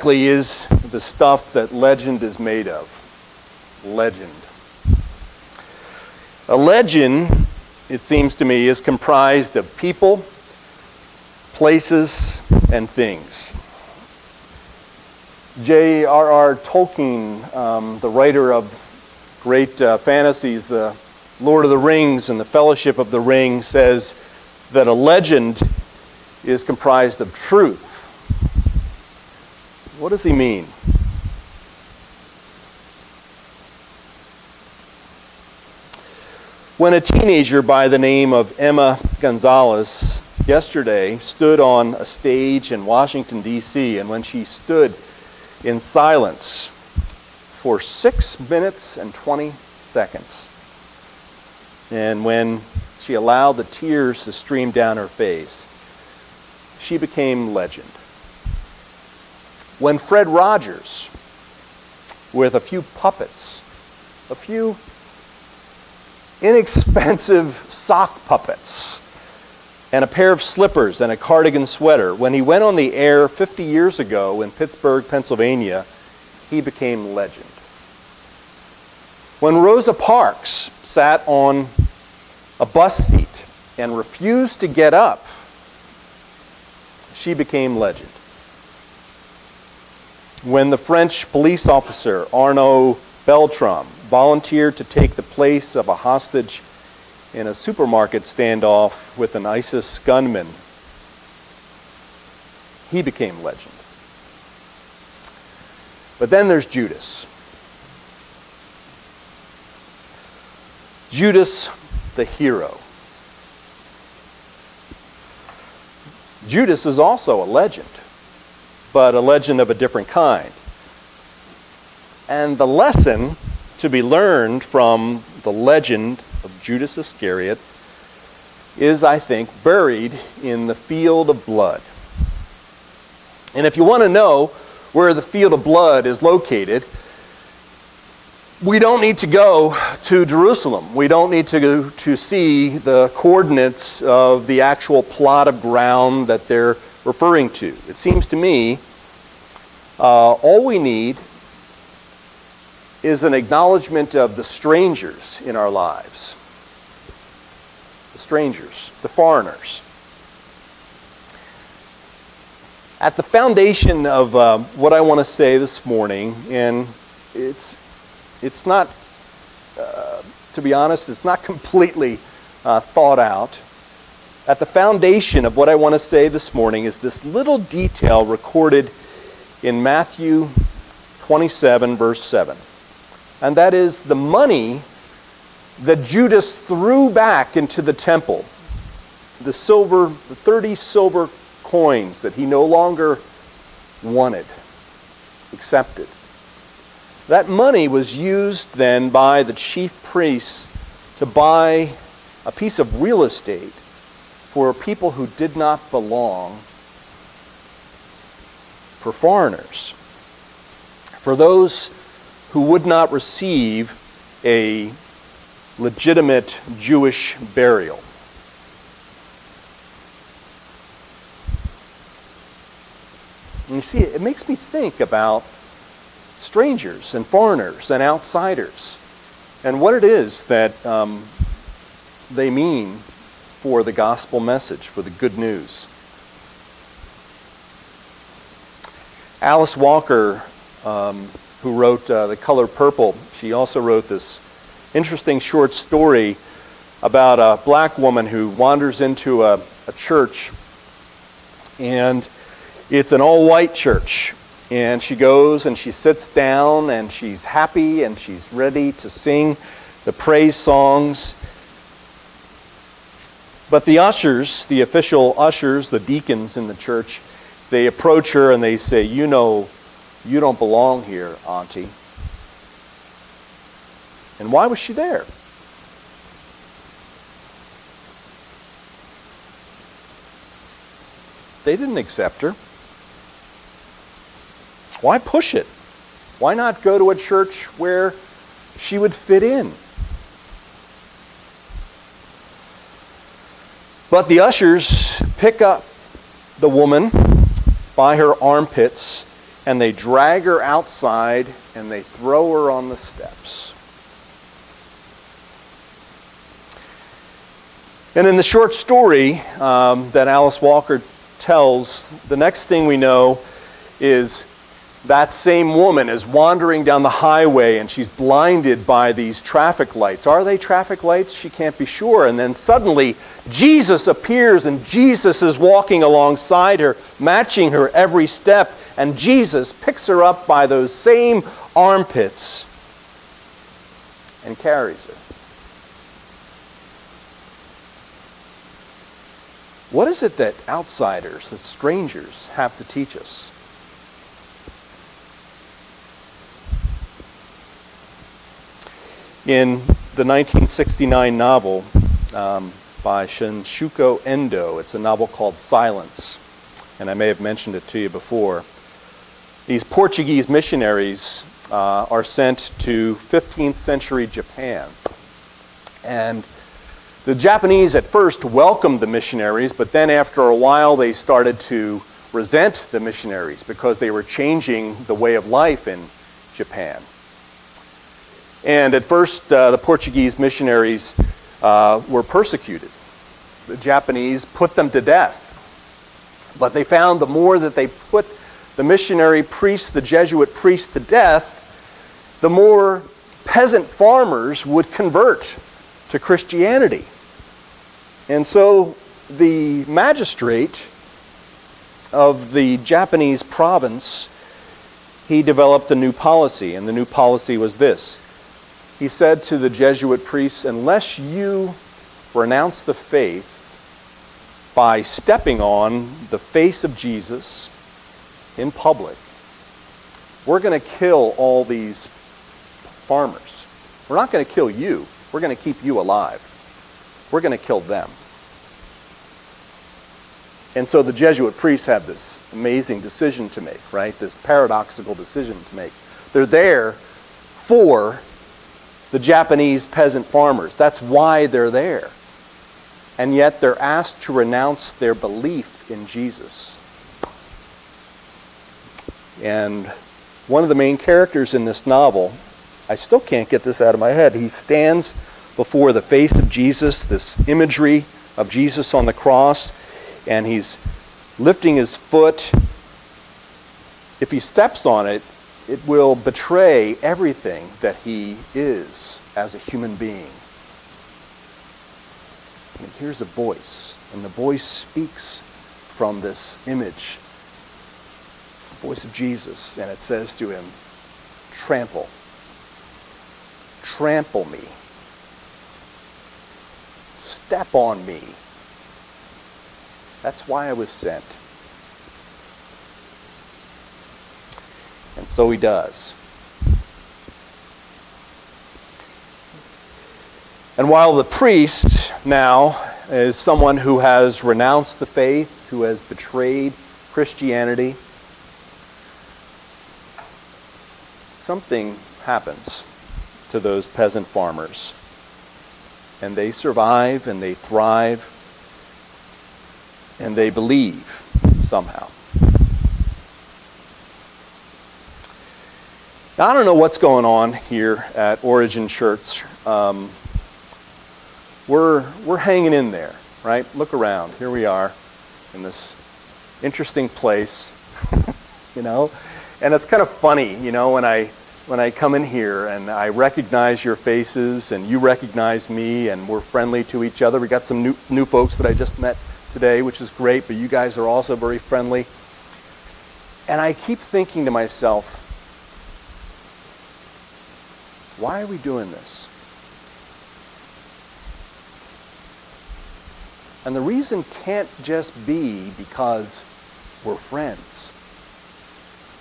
exactly is the stuff that legend is made of? Legend. A legend, it seems to me, is comprised of people, places, and things. J.R.R. Tolkien, the writer of great fantasies, the Lord of the Rings and the Fellowship of the Ring, says that a legend is comprised of truth. What does he mean? When a teenager by the name of Emma Gonzalez yesterday stood on a stage in Washington, D.C., and when she stood in silence for 6 minutes and 20 seconds, and when she allowed the tears to stream down her face, she became legend. When Fred Rogers, with a few puppets, a few inexpensive sock puppets, and a pair of slippers and a cardigan sweater, when he went on the air 50 years ago in Pittsburgh, Pennsylvania, he became legend. When Rosa Parks sat on a bus seat and refused to get up, she became legend. When the French police officer Arnaud Beltrame volunteered to take the place of a hostage in a supermarket standoff with an ISIS gunman, he became legend. But then there's Judas. Judas the hero. Judas is also a legend, but a legend of a different kind. And the lesson to be learned from the legend of Judas Iscariot is, I think, buried in the field of blood. And if you want to know where the field of blood is located, we don't need to go to Jerusalem. We don't need to go to see the coordinates of the actual plot of ground that they're referring to. It seems to me all we need is an acknowledgement of the strangers in our lives. The strangers, the foreigners. At the foundation of what I want to say this morning, and it's not, to be honest, it's not completely thought out. At the foundation of what I want to say this morning is this little detail recorded in Matthew 27, verse 7. And that is the money that Judas threw back into the temple, the 30 silver coins that he no longer wanted, accepted. That money was used then by the chief priests to buy a piece of real estate for people who did not belong, for foreigners, for those who would not receive a legitimate Jewish burial. And you see, it makes me think about strangers and foreigners and outsiders and what it is that they mean for the gospel message, for the good news. Alice Walker, who wrote The Color Purple, she also wrote this interesting short story about a black woman who wanders into a church, and it's an all-white church. And she goes and she sits down and she's happy and she's ready to sing the praise songs. But the ushers, the official ushers, the deacons in the church, they approach her and they say, "You know, you don't belong here, Auntie." And why was she there? They didn't accept her. Why push it? Why not go to a church where she would fit in? But the ushers pick up the woman by her armpits and they drag her outside and they throw her on the steps. And in the short story that Alice Walker tells, the next thing we know is that same woman is wandering down the highway and she's blinded by these traffic lights. Are they traffic lights? She can't be sure. And then suddenly Jesus appears and Jesus is walking alongside her, matching her every step. And Jesus picks her up by those same armpits and carries her. What is it that outsiders, that strangers, have to teach us? In the 1969 novel by Shinshuko Endo, it's a novel called Silence, and I may have mentioned it to you before. These Portuguese missionaries are sent to 15th century Japan. And the Japanese at first welcomed the missionaries, but then after a while they started to resent the missionaries because they were changing the way of life in Japan. And at first the Portuguese missionaries were persecuted. The Japanese put them to death. But they found the more that they put the missionary priests, the Jesuit priests, to death, the more peasant farmers would convert to Christianity. And so the magistrate of the Japanese province, he developed a new policy, and the new policy was this. He said to the Jesuit priests, unless you renounce the faith by stepping on the face of Jesus in public, we're going to kill all these farmers. We're not going to kill you. We're going to keep you alive. We're going to kill them. And so the Jesuit priests have this amazing decision to make, right? This paradoxical decision to make. They're there for the Japanese peasant farmers. That's why they're there. And yet they're asked to renounce their belief in Jesus. And one of the main characters in this novel, I still can't get this out of my head. He stands before the face of Jesus, this imagery of Jesus on the cross, and he's lifting his foot. If he steps on it, it will betray everything that he is as a human being. And he hears a voice, and the voice speaks from this image. It's the voice of Jesus, and it says to him, trample me, step on me. That's why I was sent. And so he does. And while the priest now is someone who has renounced the faith, who has betrayed Christianity, something happens to those peasant farmers. And they survive and they thrive and they believe somehow. Now, I don't know what's going on here at Origin Church. We're hanging in there, right? Look around. Here we are in this interesting place, you know. And it's kind of funny, you know, when I come in here and I recognize your faces and you recognize me and we're friendly to each other. We got some new folks that I just met today, which is great, but you guys are also very friendly. And I keep thinking to myself, why are we doing this? And the reason can't just be because we're friends.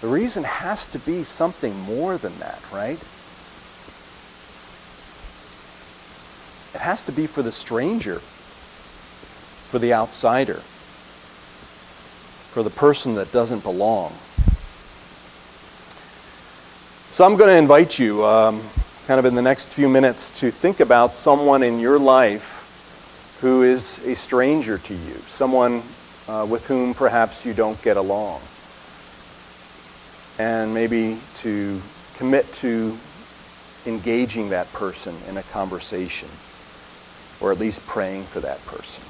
The reason has to be something more than that, right? It has to be for the stranger, for the outsider, for the person that doesn't belong. So I'm going to invite you, kind of in the next few minutes, to think about someone in your life who is a stranger to you, someone with whom perhaps you don't get along. and maybe to commit to engaging that person in a conversation, or at least praying for that person.